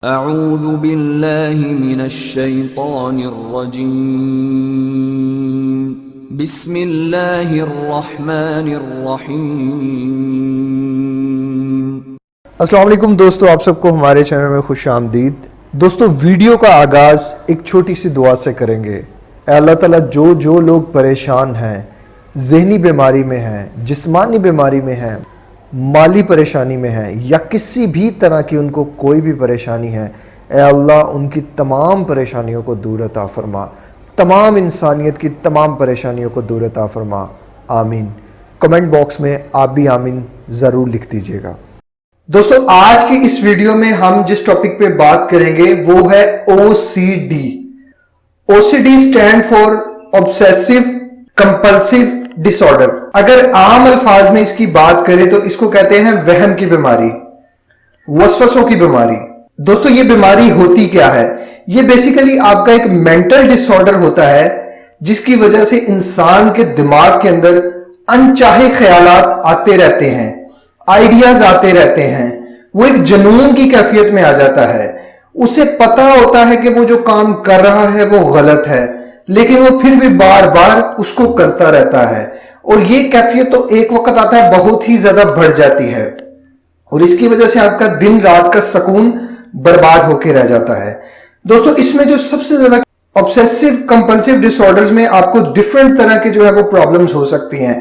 اعوذ باللہ من الشیطان الرجیم بسم اللہ الرحمن الرحیم۔ السلام علیکم دوستو، آپ سب کو ہمارے چینل میں خوش آمدید۔ دوستو، ویڈیو کا آغاز ایک چھوٹی سی دعا سے کریں گے۔ اے اللہ تعالیٰ، جو لوگ پریشان ہیں، ذہنی بیماری میں ہیں، جسمانی بیماری میں ہیں، مالی پریشانی میں ہیں، یا کسی بھی طرح کی ان کو کوئی بھی پریشانی ہے، اے اللہ ان کی تمام پریشانیوں کو دور عطا فرما، تمام انسانیت کی تمام پریشانیوں کو دور عطا فرما، آمین۔ کمنٹ باکس میں آپ بھی آمین ضرور لکھ دیجیے گا۔ دوستو، آج کی اس ویڈیو میں ہم جس ٹاپک پہ بات کریں گے وہ ہے OCD۔ OCD stand for obsessive compulsive disorder۔ اگر عام الفاظ میں اس کی بات کریں تو اس کو کہتے ہیں وہم کی بیماری، وسوسوں کی بیماری۔ دوستو، یہ بیماری ہوتی کیا ہے؟ یہ بیسیکلی آپ کا ایک مینٹل ڈس آرڈر ہوتا ہے جس کی وجہ سے انسان کے دماغ کے اندر انچاہے خیالات آتے رہتے ہیں، آئیڈیاز آتے رہتے ہیں، وہ ایک جنون کی کیفیت میں آ جاتا ہے۔ اسے پتا ہوتا ہے کہ وہ جو کام کر رہا ہے وہ غلط ہے، لیکن وہ پھر بھی بار بار اس کو کرتا رہتا ہے، اور یہ کیفیت تو ایک وقت آتا ہے بہت ہی زیادہ بڑھ جاتی ہے، اور اس کی وجہ سے آپ کا دن رات کا سکون برباد ہو کے رہ جاتا ہے۔ دوستو، اس میں جو سب سے زیادہ obsessive compulsive disorders میں آپ کو ڈیفرنٹ طرح کے جو ہے وہ پرابلمز ہو سکتی ہیں۔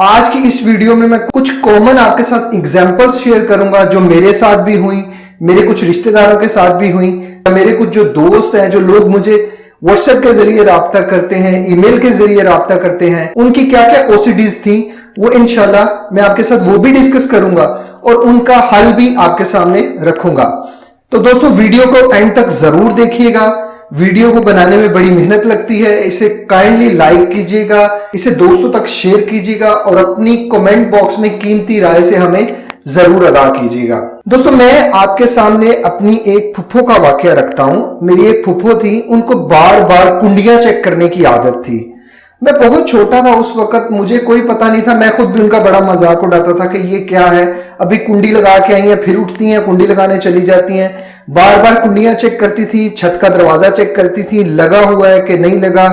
آج کی اس ویڈیو میں کچھ کامن آپ کے ساتھ ایگزامپلز شیئر کروں گا جو میرے ساتھ بھی ہوئیں، میرے کچھ رشتہ داروں کے ساتھ بھی ہوئیں، میرے کچھ جو دوست ہیں، جو لوگ مجھے واٹس ایپ کے ذریعے رابطہ کرتے ہیں، ای میل کے ذریعے رابطہ کرتے ہیں، ان کی کیا کیا OCDs تھیں، وہ انشاءاللہ میں آپ کے ساتھ وہ بھی ڈسکس کروں گا اور ان کا حل بھی آپ کے سامنے رکھوں گا۔ تو دوستو، ویڈیو کو اینڈ تک ضرور دیکھیے گا۔ ویڈیو کو بنانے میں بڑی محنت لگتی ہے، اسے کائنڈلی لائک کیجیے گا، اسے دوستوں تک شیئر کیجیے گا، اور اپنی کمنٹ باکس میں قیمتی رائے سے ہمیں ضرور ادا کیجیے گا۔ دوستو، میں آپ کے سامنے اپنی ایک پھپھو کا واقعہ رکھتا ہوں۔ میری ایک پھپھو تھی، ان کو بار بار کنڈیاں چیک کرنے کی عادت تھی۔ میں بہت چھوٹا تھا اس وقت، مجھے کوئی پتہ نہیں تھا، میں خود بھی ان کا بڑا مذاق اڑاتا تھا کہ یہ کیا ہے، ابھی کنڈی لگا کے آئی ہیں، پھر اٹھتی ہیں، کنڈی لگانے چلی جاتی ہیں۔ بار بار کنڈیاں چیک کرتی تھی، چھت کا دروازہ چیک کرتی تھی، لگا ہوا ہے کہ نہیں لگا،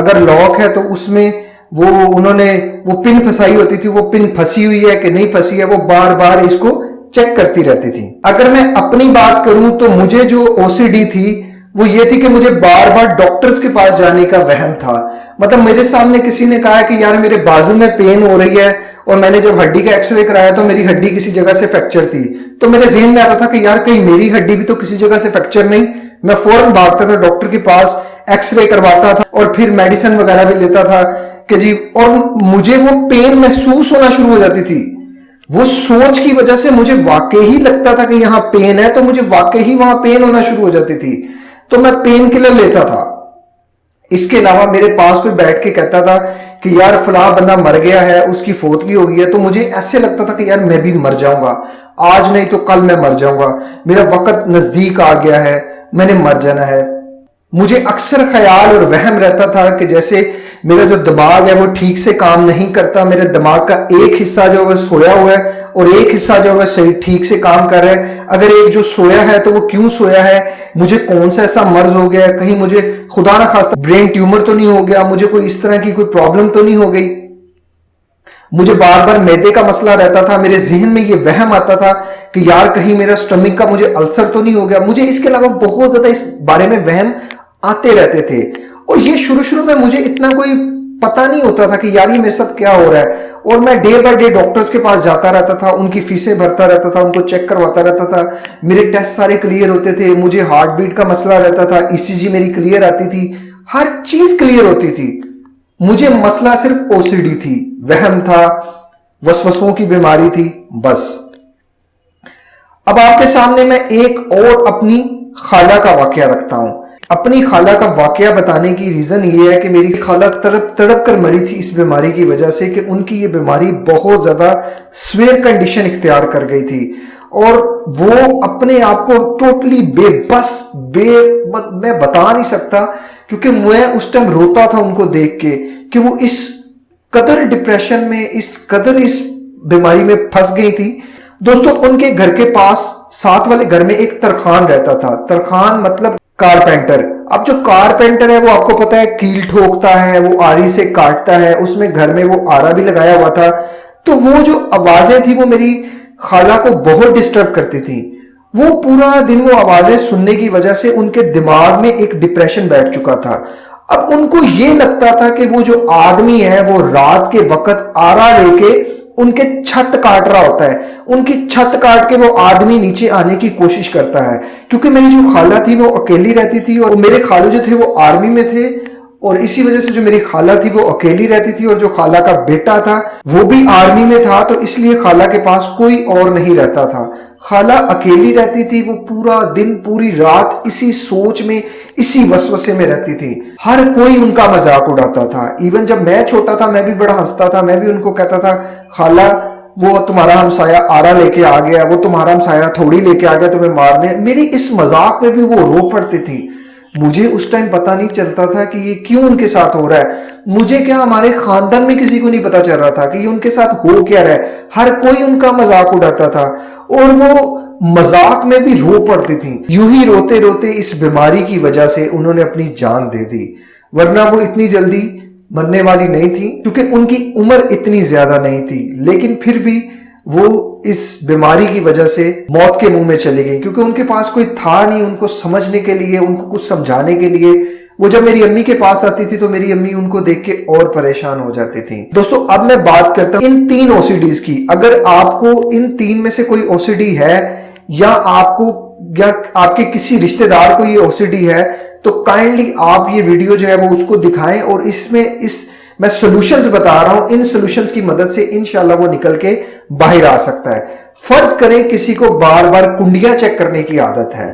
اگر لاک ہے تو اس میں انہوں نے وہ پن پھنسائی ہوتی تھی، وہ پن پھنسی ہوئی ہے کہ نہیں پھنسی ہے، وہ بار بار اس کو چیک کرتی رہتی تھی۔ اگر میں اپنی بات کروں تو مجھے جو OCD تھی وہ یہ تھی کہ مجھے بار بار ڈاکٹرز کے پاس جانے کا وہم تھا۔ مطلب میرے سامنے کسی نے کہا کہ یار میرے بازو میں پین ہو رہی ہے، اور میں نے جب ہڈی کا ایکس رے کرایا تو میری ہڈی کسی جگہ سے فریکچر تھی، تو میرے ذہن میں آتا تھا کہ یار کہیں میری ہڈی بھی تو کسی جگہ سے فریکچر نہیں۔ میں فوراً بھاگتا تھا ڈاکٹر کے پاس، ایکس رے کرواتا تھا اور پھر میڈیسن وغیرہ بھی لیتا تھا کہ جی، اور مجھے وہ پین محسوس ہونا شروع ہو جاتی تھی۔ وہ سوچ کی وجہ سے مجھے واقعی لگتا تھا کہ یہاں پین ہے، تو مجھے واقعی وہاں پین ہونا شروع ہو جاتی تھی، تو میں پین کلر لیتا تھا۔ اس کے علاوہ میرے پاس کوئی بیٹھ کے کہتا تھا کہ یار فلاں بندہ مر گیا ہے، اس کی فوتگی ہو گئی ہے، تو مجھے ایسے لگتا تھا کہ یار میں بھی مر جاؤں گا، آج نہیں تو کل میں مر جاؤں گا، میرا وقت نزدیک آ گیا ہے، میں نے مر جانا ہے۔ مجھے اکثر خیال اور وہم رہتا تھا کہ جیسے میرا جو دماغ ہے وہ ٹھیک سے کام نہیں کرتا، میرے دماغ کا ایک حصہ جو ہے سویا ہوا ہے اور ایک حصہ جو ہے صحیح ٹھیک سے کام کر رہا ہے۔ اگر ایک جو سویا ہے تو وہ کیوں سویا ہے، مجھے کون سا ایسا مرض ہو گیا ہے، کہیں مجھے خدا نہ خواستہ برین ٹیومر تو نہیں ہو گیا، مجھے کوئی اس طرح کی کوئی پرابلم تو نہیں ہو گئی۔ مجھے بار بار معدے کا مسئلہ رہتا تھا، میرے ذہن میں یہ وہم آتا تھا کہ یار کہیں میرا سٹمک کا مجھے السر تو نہیں ہو گیا۔ مجھے اس کے علاوہ بہت زیادہ اس بارے میں وہم آتے رہتے تھے، اور یہ شروع میں مجھے اتنا کوئی پتہ نہیں ہوتا تھا کہ یار یہ میرے ساتھ کیا ہو رہا ہے، اور میں ڈے بائی ڈے ڈاکٹرز کے پاس جاتا رہتا تھا، ان کی فیسیں بھرتا رہتا تھا، ان کو چیک کرواتا رہتا تھا، میرے ٹیسٹ سارے کلیئر ہوتے تھے، مجھے ہارٹ بیٹ کا مسئلہ رہتا تھا، ECG میری کلیئر آتی تھی، ہر چیز کلیئر ہوتی تھی۔ مجھے مسئلہ صرف OCD تھی، وہم تھا، وسوسوں کی بیماری تھی، بس۔ اب آپ کے سامنے میں ایک اور اپنی خالہ کا واقعہ رکھتا ہوں۔ اپنی خالہ کا واقعہ بتانے کی ریزن یہ ہے کہ میری خالہ تڑپ کر مری تھی اس بیماری کی وجہ سے کہ ان کی یہ بیماری بہت زیادہ سویئر کنڈیشن اختیار کر گئی تھی، اور وہ اپنے آپ کو ٹوٹلی بے بس میں بتا نہیں سکتا، کیونکہ میں اس ٹائم روتا تھا ان کو دیکھ کے کہ وہ اس قدر ڈپریشن میں، اس قدر اس بیماری میں پھنس گئی تھی۔ دوستو ان کے گھر کے پاس ساتھ والے گھر میں ایک ترخان رہتا تھا. ترخان مطلب کارپینٹر. اب جو کارپینٹر ہے وہ آپ کو پتا ہے کیل ٹھوکتا ہے, وہ آری سے کاٹتا ہے, اس میں گھر میں وہ آرا بھی لگایا ہوا تھا. تو وہ جو آوازیں تھی وہ میری خالہ کو بہت ڈسٹرب کرتی تھی. وہ پورا دن وہ آوازیں سننے کی وجہ سے ان کے دماغ میں ایک ڈپریشن بیٹھ چکا تھا. اب ان کو یہ لگتا تھا کہ وہ جو آدمی ہے وہ رات کے وقت آرا لے کے ان کے چھت کاٹ رہا ہوتا ہے, ان کی چھت کاٹ کے وہ آدمی نیچے آنے کی کوشش کرتا ہے. کیونکہ میری جو خالہ تھی وہ اکیلی رہتی تھی اور میرے خالو جو تھے وہ آرمی میں تھے, اور اسی وجہ سے جو میری خالہ تھی وہ اکیلی رہتی تھی, اور جو خالہ کا بیٹا تھا وہ بھی آرمی میں تھا, تو اس لیے خالہ کے پاس کوئی اور نہیں رہتا تھا. خالہ اکیلی رہتی تھی, وہ پورا دن پوری رات اسی سوچ میں اسی وسوسے میں رہتی تھی. ہر کوئی ان کا مذاق اڑاتا تھا. ایون جب میں چھوٹا تھا میں بھی بڑا ہنستا تھا, میں بھی ان کو کہتا تھا خالہ وہ تمہارا ہمسایہ آرا لے کے آ گیا, وہ تمہارا ہمسایہ تھوڑی لے کے آ گیا تمہیں مارنے. میری اس مذاق میں بھی وہ رو پڑتی تھی. مجھے اس ٹائم پتا نہیں چلتا تھا کہ یہ کیوں ان کے ساتھ ہو رہا ہے. مجھے کیا ہمارے خاندان میں کسی کو نہیں پتا چل رہا تھا کہ یہ ان کے ساتھ ہو کیا رہا ہے. ہر کوئی ان کا مذاق اڑاتا تھا اور وہ مذاق میں بھی رو پڑتی تھیں. یوں ہی روتے روتے اس بیماری کی وجہ سے انہوں نے اپنی جان دے دی, ورنہ وہ اتنی جلدی مرنے والی نہیں تھی کیونکہ ان کی عمر اتنی زیادہ نہیں تھی. لیکن پھر بھی وہ اس بیماری کی وجہ سے موت کے منہ میں چلی گئی, کیونکہ ان کے پاس کوئی تھا نہیں ان کو سمجھنے کے لیے, ان کو کچھ سمجھانے کے لیے. وہ جب میری امی کے پاس آتی تھی تو میری امی ان کو دیکھ کے اور پریشان ہو جاتی تھی. دوستو اب میں بات کرتا ہوں ان 3 OCDs کی. اگر آپ کو ان 3 میں سے کوئی OCD ہے یا آپ کو یا آپ کے کسی رشتہ دار کو یہ OCD ہے تو کائنڈلی آپ یہ ویڈیو جو ہے وہ اس کو دکھائیں, اور اس میں سولوشنز بتا رہا ہوں, ان سولوشنز کی مدد سے انشاءاللہ وہ نکل کے باہر آ سکتا ہے. فرض کریں کسی کو بار بار کنڈیاں چیک کرنے کی عادت ہے,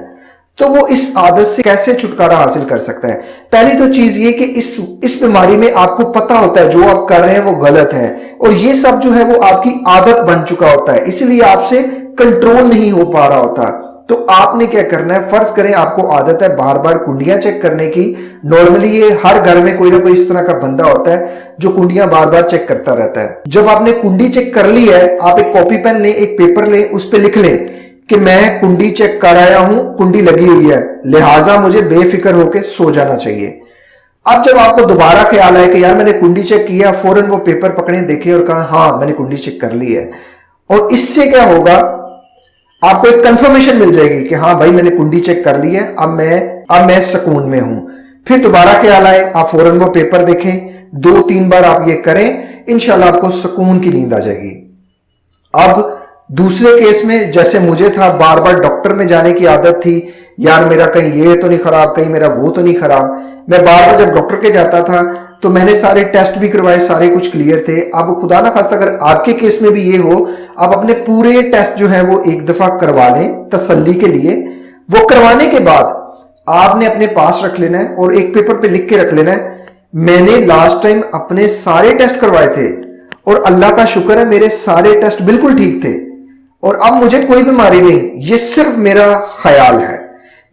تو وہ اس عادت سے کیسے چھٹکارا حاصل کر سکتا ہے؟ پہلی تو چیز یہ کہ اس بیماری میں آپ کو پتا ہوتا ہے جو آپ کر رہے ہیں وہ غلط ہے, اور یہ سب جو ہے وہ آپ کی عادت بن چکا ہوتا ہے, اس لیے آپ سے کنٹرول نہیں ہو پا رہا ہوتا. تو آپ نے کیا کرنا ہے, فرض کریں آپ کو عادت ہے بار بار کنڈیاں چیک کرنے کی. نارملی یہ ہر گھر میں کوئی نہ کوئی اس طرح کا بندہ ہوتا ہے جو کنڈیاں بار بار چیک کرتا رہتا ہے. جب آپ نے کنڈی چیک کر لی ہے, آپ ایک کاپی پین لیں, ایک پیپر لیں, اس پہ لکھ لیں کہ میں کنڈی چیک کر آیا ہوں, کنڈی لگی ہوئی ہے, لہٰذا مجھے بے فکر ہو کے سو جانا چاہیے. اب جب آپ کو دوبارہ خیال آئے کہ یار میں نے کنڈی چیک کیا, فوراً وہ پیپر پکڑے, دیکھے اور کہا ہاں میں نے کنڈی چیک کر لی ہے. اور اس سے کیا ہوگا, آپ کو ایک کنفرمیشن مل جائے گی کہ ہاں بھائی میں نے کنڈی چیک کر لی ہے, اب میں سکون میں ہوں. پھر دوبارہ خیال آئے, آپ فوراً وہ پیپر دیکھیں, 2-3 بار آپ یہ کریں, انشاءاللہ آپ کو سکون کی نیند آ جائے گی. اب دوسرے کیس میں جیسے مجھے تھا, بار بار ڈاکٹر میں جانے کی عادت تھی, یار میرا کہیں یہ تو نہیں خراب, کہیں میرا وہ تو نہیں خراب. میں بار بار جب ڈاکٹر کے جاتا تھا تو میں نے سارے ٹیسٹ بھی کروائے, سارے کچھ کلیئر تھے. اب خدا نہ خواستہ اگر آپ کے کیس میں بھی یہ ہو, آپ اپنے پورے ٹیسٹ جو ہے وہ ایک دفعہ کروا لیں تسلی کے لیے. وہ کروانے کے بعد آپ نے اپنے پاس رکھ لینا ہے اور ایک پیپر پہ لکھ کے رکھ لینا ہے میں نے لاسٹ ٹائم اپنے سارے ٹیسٹ کروائے تھے اور اللہ کا شکر ہے میرے سارے ٹیسٹ بالکل ٹھیک تھے, اور اب مجھے کوئی بیماری نہیں. یہ صرف میرا خیال ہے,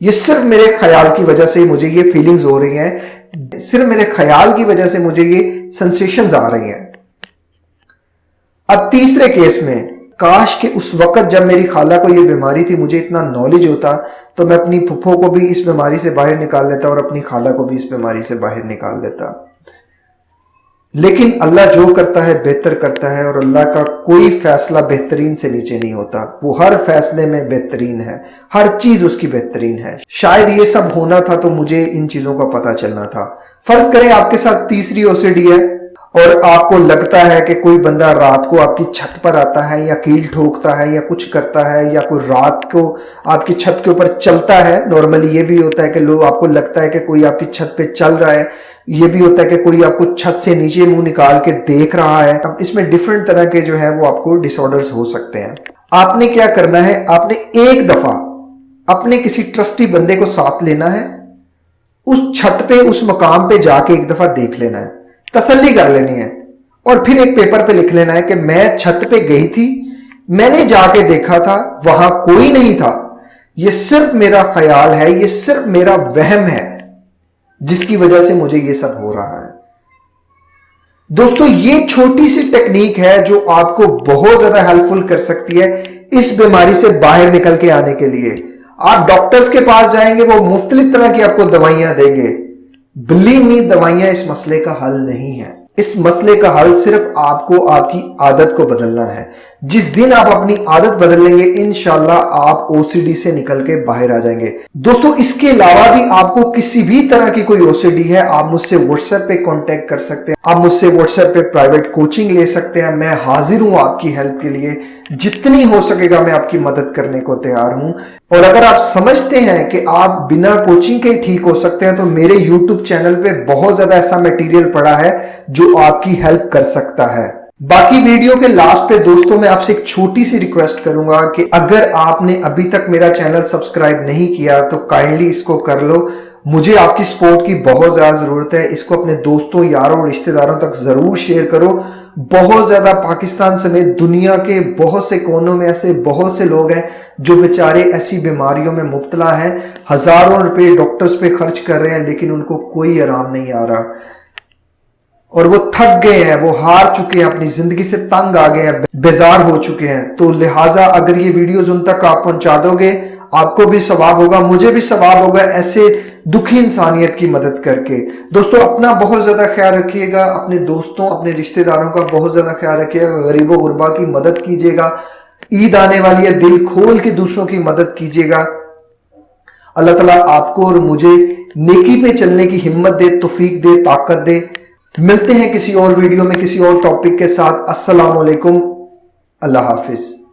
یہ صرف میرے خیال کی وجہ سے مجھے یہ فیلنگز ہو رہی ہیں, صرف میرے خیال کی وجہ سے مجھے یہ سنسیشنز آ رہی ہیں. اب تیسرے کیس میں, کاش کہ اس وقت جب میری خالہ کو یہ بیماری تھی مجھے اتنا نالج ہوتا تو میں اپنی پھپھو کو بھی اس بیماری سے باہر نکال لیتا اور اپنی خالہ کو بھی اس بیماری سے باہر نکال لیتا. لیکن اللہ جو کرتا ہے بہتر کرتا ہے, اور اللہ کا کوئی فیصلہ بہترین سے نیچے نہیں ہوتا. وہ ہر فیصلے میں بہترین ہے, ہر چیز اس کی بہترین ہے. شاید یہ سب ہونا تھا تو مجھے ان چیزوں کا پتہ چلنا تھا. فرض کریں آپ کے ساتھ تیسری OCD ہے اور آپ کو لگتا ہے کہ کوئی بندہ رات کو آپ کی چھت پر آتا ہے یا کیل ٹھوکتا ہے یا کچھ کرتا ہے, یا کوئی رات کو آپ کی چھت کے اوپر چلتا ہے. نارملی یہ بھی ہوتا ہے کہ لوگ آپ کو لگتا ہے کہ کوئی آپ کی چھت پہ چل رہا ہے, یہ بھی ہوتا ہے کہ کوئی آپ کو چھت سے نیچے منہ نکال کے دیکھ رہا ہے. اب اس میں ڈیفرنٹ طرح کے جو ہے وہ آپ کو ڈس آرڈرز ہو سکتے ہیں. آپ نے کیا کرنا ہے, آپ نے ایک دفعہ اپنے کسی ٹرسٹی بندے کو ساتھ لینا ہے, اس چھت پہ اس مقام پہ جا کے ایک دفعہ دیکھ لینا ہے, تسلی کر لینی ہے, اور پھر ایک پیپر پہ لکھ لینا ہے کہ میں چھت پہ گئی تھی, میں نے جا کے دیکھا تھا, وہاں کوئی نہیں تھا, یہ صرف میرا خیال ہے, یہ صرف میرا وہم ہے جس کی وجہ سے مجھے یہ سب ہو رہا ہے. دوستو یہ چھوٹی سی ٹیکنیک ہے جو آپ کو بہت زیادہ ہیلپ فل کر سکتی ہے. اس بیماری سے باہر نکل کے آنے کے لیے۔ آپ ڈاکٹرز کے پاس جائیں گے، وہ مختلف طرح کی آپ کو دوائیاں دیں گے۔ بلیو می، دوائیاں اس مسئلے کا حل نہیں ہے۔ اس مسئلے کا حل صرف آپ کو آپ کی عادت کو بدلنا ہے۔ جس دن آپ اپنی عادت بدل لیں گے انشاءاللہ آپ او سی ڈی سے نکل کے باہر آ جائیں گے۔ دوستو اس کے علاوہ بھی آپ کو کسی بھی طرح کی کوئی او سی ڈی ہے، آپ مجھ سے واٹس ایپ پہ کانٹیکٹ کر سکتے ہیں، آپ مجھ سے واٹس ایپ پہ پرائیویٹ کوچنگ لے سکتے ہیں۔ میں حاضر ہوں آپ کی ہیلپ کے لیے، جتنی ہو سکے گا میں آپ کی مدد کرنے کو تیار ہوں۔ اور اگر آپ سمجھتے ہیں کہ آپ بنا کوچنگ کے ٹھیک ہو سکتے ہیں تو میرے یوٹیوب چینل پہ بہت زیادہ ایسا میٹیریل پڑا ہے جو آپ کی ہیلپ کر سکتا ہے۔ باقی ویڈیو کے لاسٹ پہ دوستوں میں آپ سے ایک چھوٹی سی ریکویسٹ کروں گا کہ اگر آپ نے ابھی تک میرا چینل سبسکرائب نہیں کیا تو کائنڈلی اس کو کر لو۔ مجھے آپ کی سپورٹ کی بہت زیادہ ضرورت ہے۔ اس کو اپنے دوستوں، یاروں، رشتہ داروں تک ضرور شیئر کرو۔ بہت زیادہ پاکستان سمیت دنیا کے بہت سے کونوں میں ایسے بہت سے لوگ ہیں جو بیچارے ایسی بیماریوں میں مبتلا ہیں، ہزاروں روپے ڈاکٹرز پہ خرچ کر رہے ہیں لیکن ان کو کوئی آرام نہیں آ رہا، اور وہ تھک گئے ہیں، وہ ہار چکے ہیں، اپنی زندگی سے تنگ آ گئے ہیں، بیزار ہو چکے ہیں۔ تو لہٰذا اگر یہ ویڈیوز ان تک آپ پہنچا دو گے، آپ کو بھی ثواب ہوگا، مجھے بھی ثواب ہوگا ایسے دکھی انسانیت کی مدد کر کے۔ دوستو اپنا بہت زیادہ خیال رکھیے گا، اپنے دوستوں، اپنے رشتہ داروں کا بہت زیادہ خیال رکھیے گا، غریب و غربا کی مدد کیجیے گا۔ عید آنے والی ہے، دل کھول کے دوسروں کی مدد کیجیے گا۔ اللہ تعالیٰ آپ کو اور مجھے نیکی پہ چلنے کی ہمت دے، توفیق دے، طاقت دے۔ ملتے ہیں کسی اور ویڈیو میں کسی اور ٹاپک کے ساتھ۔ السلام علیکم، اللہ حافظ۔